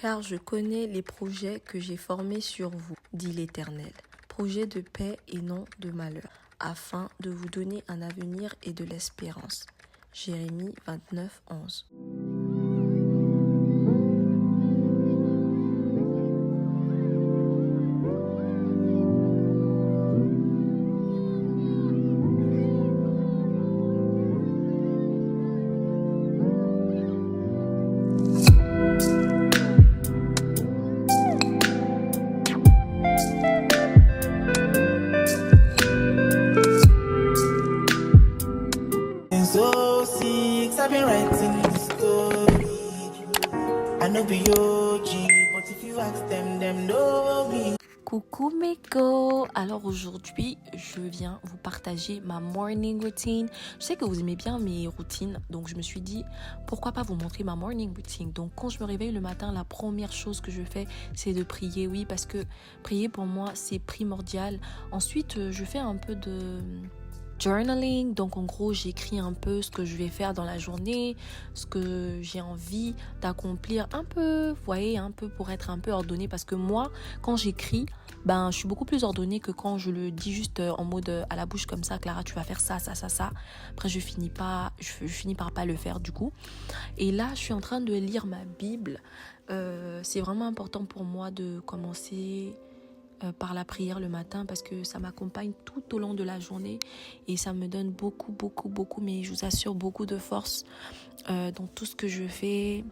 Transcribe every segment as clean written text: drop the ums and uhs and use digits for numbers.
Car je connais les projets que j'ai formés sur vous, dit l'Éternel, projets de paix et non de malheur, afin de vous donner un avenir et de l'espérance. Jérémie 29, 11. So six, I've been writing this story. I know be OG, but if you ask them know me. Coucou mes go. Alors aujourd'hui, je viens vous partager ma morning routine. Je sais que vous aimez bien mes routines, donc je me suis dit pourquoi pas vous montrer ma morning routine. Donc quand je me réveille le matin, la première chose que je fais, c'est de prier. Oui, parce que prier pour moi, c'est primordial. Ensuite, je fais un peu de journaling, donc en gros j'écris un peu ce que je vais faire dans la journée, ce que j'ai envie d'accomplir, un peu, vous voyez, un peu pour être un peu ordonnée, parce que moi quand j'écris, je suis beaucoup plus ordonnée que quand je le dis juste en mode à la bouche comme ça, Clara tu vas faire ça, après je finis par pas le faire du coup. Et là je suis en train de lire ma Bible. C'est vraiment important pour moi de commencer par la prière le matin, parce que ça m'accompagne tout au long de la journée et ça me donne beaucoup, mais je vous assure, beaucoup de force dans tout ce que je fais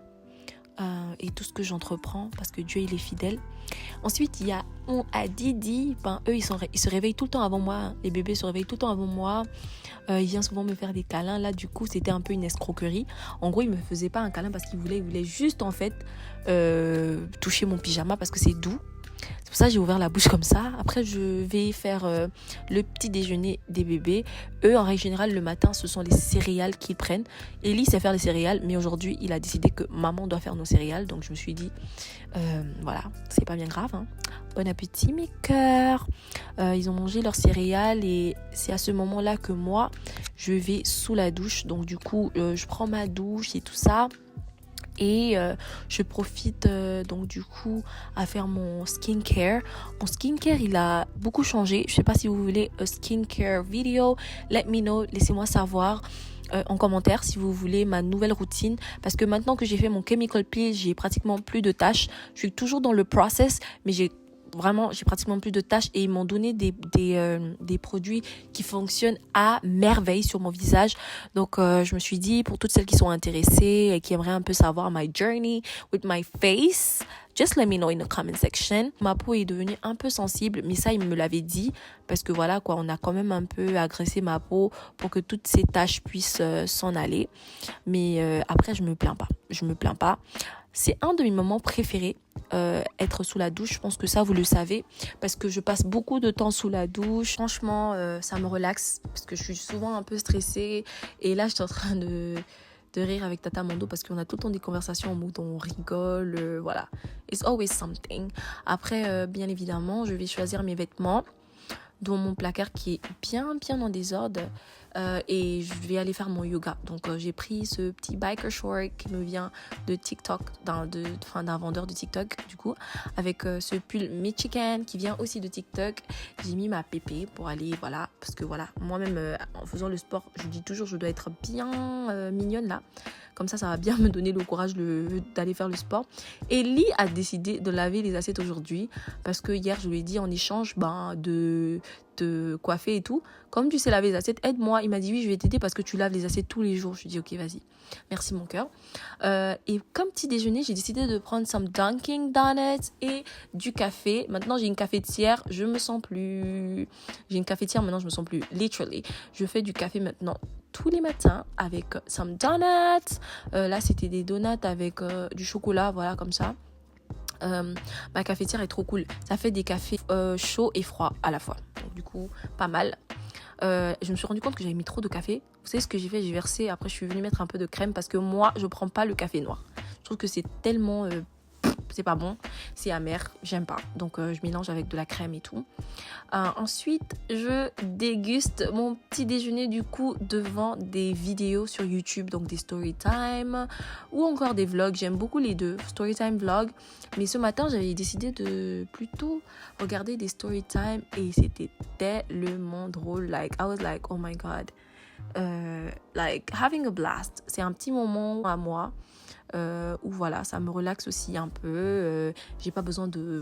et tout ce que j'entreprends, parce que Dieu il est fidèle. Ensuite il y a Didi, eux ils se réveillent tout le temps avant moi, les bébés se réveillent tout le temps avant moi. Il vient souvent me faire des câlins. Là du coup c'était un peu une escroquerie. En gros il me faisait pas un câlin parce qu'il voulait juste en fait toucher mon pyjama parce que c'est doux. C'est pour ça que j'ai ouvert la bouche comme ça. Après, je vais faire le petit déjeuner des bébés. Eux, en règle générale, le matin, ce sont les céréales qu'ils prennent. Ellie sait faire les céréales, mais aujourd'hui, il a décidé que maman doit faire nos céréales. Donc, je me suis dit, voilà, c'est pas bien grave. Hein. Bon appétit, mes cœurs. Ils ont mangé leurs céréales et c'est à ce moment-là que moi, je vais sous la douche. Donc, du coup, je prends ma douche et tout ça. Et je profite donc du coup à faire mon skincare. Mon skincare il a beaucoup changé. Je sais pas si vous voulez un skincare video, let me know, laissez-moi savoir en commentaire si vous voulez ma nouvelle routine, parce que maintenant que j'ai fait mon chemical peel, j'ai pratiquement plus de taches. Je suis toujours dans le process, mais j'ai pratiquement plus de taches et ils m'ont donné des produits qui fonctionnent à merveille sur mon visage. Donc je me suis dit, pour toutes celles qui sont intéressées et qui aimeraient un peu savoir my journey with my face, just let me know in the comment section. Ma peau est devenue un peu sensible, mais ça, il me l'avait dit, parce que voilà, quoi, on a quand même un peu agressé ma peau pour que toutes ces taches puissent s'en aller. Mais après, je me plains pas. C'est un de mes moments préférés, être sous la douche. Je pense que ça, vous le savez, parce que je passe beaucoup de temps sous la douche. Franchement, ça me relaxe, parce que je suis souvent un peu stressée. Et là, je suis en train de rire avec Tata Mondo, parce qu'on a tout le temps des conversations en mode on rigole, voilà. It's always something. Après, bien évidemment, je vais choisir mes vêtements dans mon placard qui est bien en désordre, et je vais aller faire mon yoga. Donc j'ai pris ce petit biker short qui me vient de TikTok, d'un vendeur de TikTok du coup, avec ce pull Michigan qui vient aussi de TikTok. J'ai mis ma pépé pour aller, voilà, parce que voilà, moi-même en faisant le sport, je dis toujours je dois être bien mignonne là. Comme ça va bien me donner le courage d'aller faire le sport. Ellie a décidé de laver les assiettes aujourd'hui, parce que hier je lui ai dit en échange de coiffer et tout, comme tu sais laver les assiettes, aide-moi. Il m'a dit oui, je vais t'aider parce que tu laves les assiettes tous les jours. Je lui ai dit ok, vas-y, merci mon cœur. Et comme petit déjeuner, j'ai décidé de prendre some Dunkin' Donuts et du café. Maintenant j'ai une cafetière, je me sens plus literally. Je fais du café maintenant tous les matins avec some donuts. Là c'était des donuts avec du chocolat, voilà, comme ça. Ma cafetière est trop cool. Ça fait des cafés chauds et froids à la fois. Donc du coup, pas mal. Je me suis rendu compte que j'avais mis trop de café. Vous savez ce que j'ai fait? J'ai versé. Après, je suis venue mettre un peu de crème, parce que moi, je prends pas le café noir. Je trouve que c'est tellement c'est pas bon, c'est amer, j'aime pas. Donc je mélange avec de la crème et tout. Ensuite, je déguste mon petit déjeuner du coup devant des vidéos sur YouTube, donc des story time ou encore des vlogs. J'aime beaucoup les deux, story time, vlog. Mais ce matin, j'avais décidé de plutôt regarder des story time et c'était tellement drôle. Like, I was like, oh my god. Like, having a blast. C'est un petit moment à moi où voilà, ça me relaxe aussi un peu. J'ai pas besoin de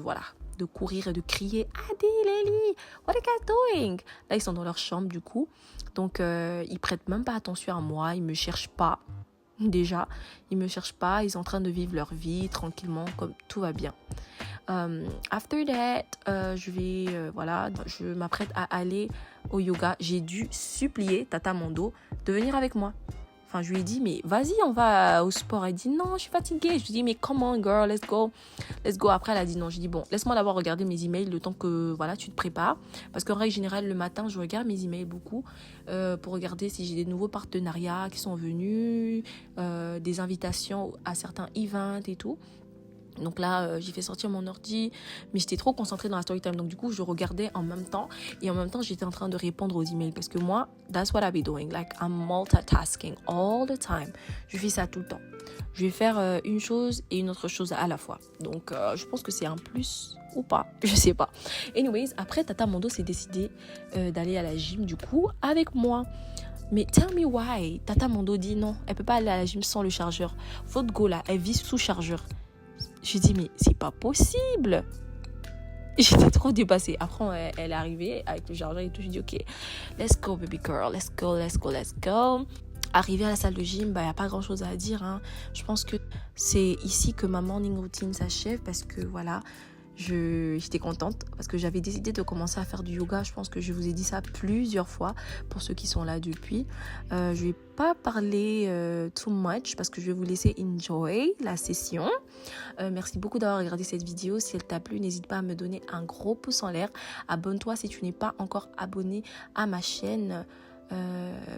courir et de crier Adi, Lily, what are you guys doing? Là, ils sont dans leur chambre du coup. Donc, ils prêtent même pas attention à moi. Ils me cherchent pas. Déjà, ils me cherchent pas. Ils sont en train de vivre leur vie tranquillement, comme tout va bien. After that, je m'apprête à aller au yoga. J'ai dû supplier Tata Mondo de venir avec moi. Enfin, je lui ai dit, mais vas-y, on va au sport. Elle dit, non, je suis fatiguée. Je lui ai dit, mais come on, girl, let's go. Let's go. Après, elle a dit non. Je lui ai dit, bon, laisse-moi d'abord regarder mes emails le temps que, voilà, tu te prépares. Parce qu'en règle générale, le matin, je regarde mes emails beaucoup pour regarder si j'ai des nouveaux partenariats qui sont venus, des invitations à certains events et tout. Donc là, j'ai fait sortir mon ordi, mais j'étais trop concentrée dans la story time. Donc du coup, je regardais en même temps. Et en même temps, j'étais en train de répondre aux emails. Parce que moi, that's what I be doing. Like, I'm multitasking all the time. Je fais ça tout le temps. Je vais faire une chose et une autre chose à la fois. Donc, je pense que c'est un plus ou pas. Je sais pas. Anyways, après, Tata Mondo s'est décidée d'aller à la gym, du coup, avec moi. Mais tell me why. Tata Mondo dit non, elle peut pas aller à la gym sans le chargeur. Votre go là, elle vit sous chargeur. Je dis, mais c'est pas possible. J'étais trop dépassée. Après, elle est arrivée avec le chargeur et tout. Je dis, ok, let's go, baby girl. Let's go, let's go, let's go. Arrivée à la salle de gym, il n'y a pas grand-chose à dire. Hein. Je pense que c'est ici que ma morning routine s'achève parce que, voilà, j'étais contente parce que j'avais décidé de commencer à faire du yoga. Je pense que je vous ai dit ça plusieurs fois pour ceux qui sont là depuis. Je vais pas parler too much parce que je vais vous laisser enjoy la session. Merci beaucoup d'avoir regardé cette vidéo. Si elle t'a plu, n'hésite pas à me donner un gros pouce en l'air. Abonne-toi si tu n'es pas encore abonné à ma chaîne.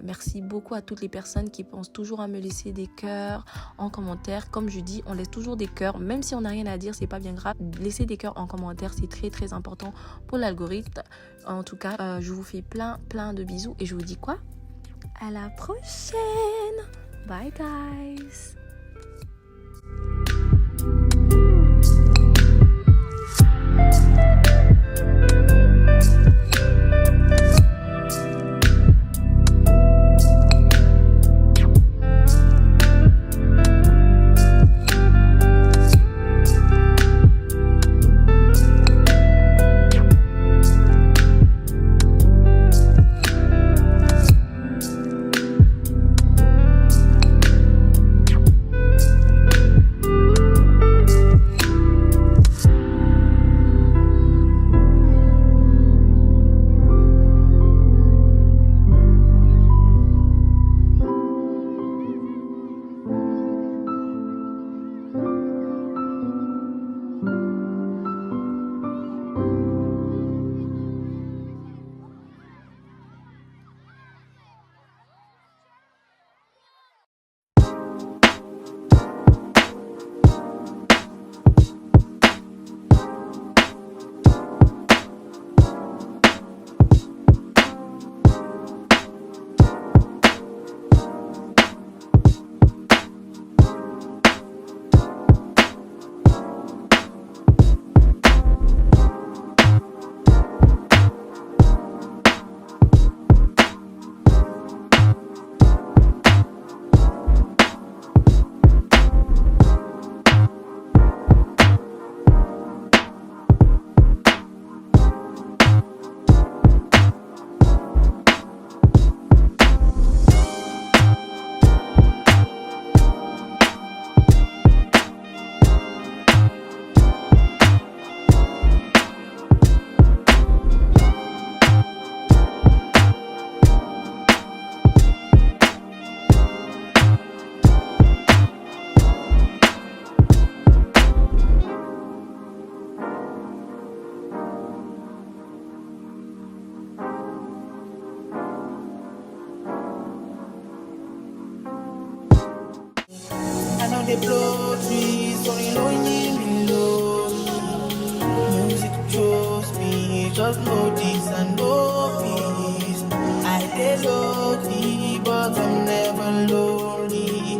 Merci beaucoup à toutes les personnes qui pensent toujours à me laisser des cœurs en commentaire. Comme je dis, on laisse toujours des cœurs, même si on n'a rien à dire, c'est pas bien grave. Laisser des cœurs en commentaire, c'est très très important pour l'algorithme. En tout cas, je vous fais plein de bisous et je vous dis quoi? À la prochaine. Bye guys. just know this and know peace. I get lonely, but I'm never lonely.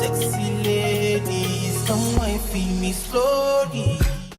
Sexy ladies, come and feel me slowly.